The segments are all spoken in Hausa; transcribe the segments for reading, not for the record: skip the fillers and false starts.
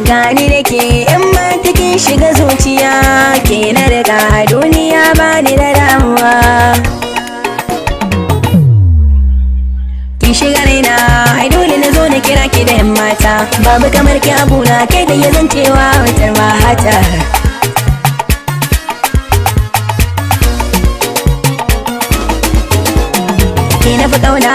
gani da ke in ma take shiga zuciya ke na riga a duniya ba ni da damuwa. Ki shiga raina ai dole na zo na kira ki da yan mata, babu kamar ki abuna kai da ya zancewa wutar mahata. Ki na fi ƙauna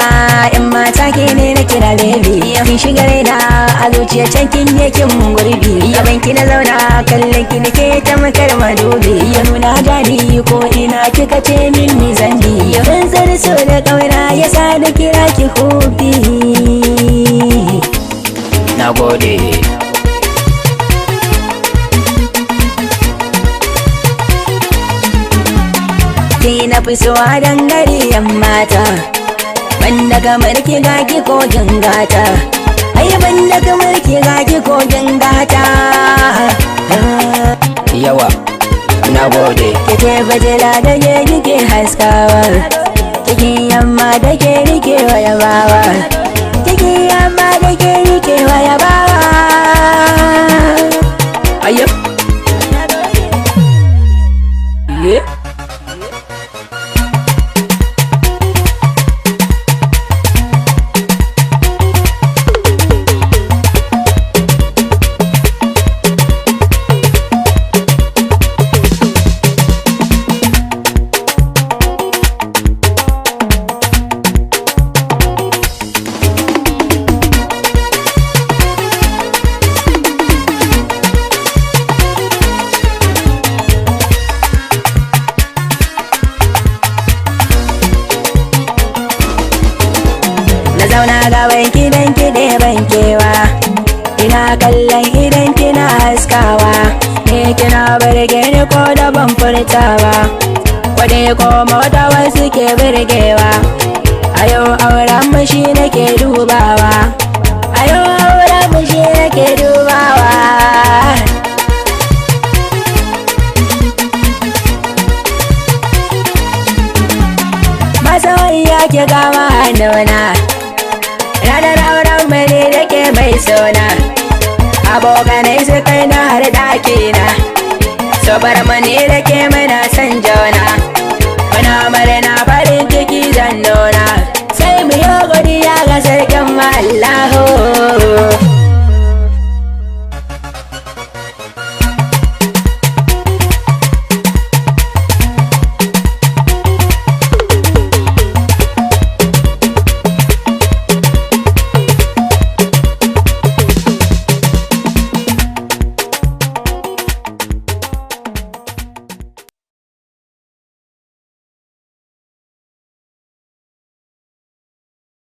in mata ke ne na kira baby, ki shiga raina a zuciya can kin yi kin gurbi, yaban ki na zauna kallon ki nake ta makar madubi, ya nuna gani ko ina kika ce min ni zambi, ban zar so da ƙauna ya sa da kira ki hobi. Na gode. Ki na fi so a dangare yan mata, banda kamar ki gaki ko gata, ai banda kamar ki gaki ko gata. Yawa, na gode. Kike fitila da ke kike haskawa, kike yamma da ke rike wayabawa, kike yamma da ke rike wayabawa. Ayyap. Yeah. Zauna gaban kidan kide bankewa, ina kallon idan kina haskawa, ne kina birge ni ko da ban furtawa, kwade ko mota wasu ke birgewa, a yau auren mu shi nake dubawa, a yau auren mu shi nake dubawa. Masoyiya ke gama hannuna, ranar auren mani da ke mai suna, abokanai su kai na har ɗakina, so bar mani da ke muna son juna, muna murna farin ciki zan nuna.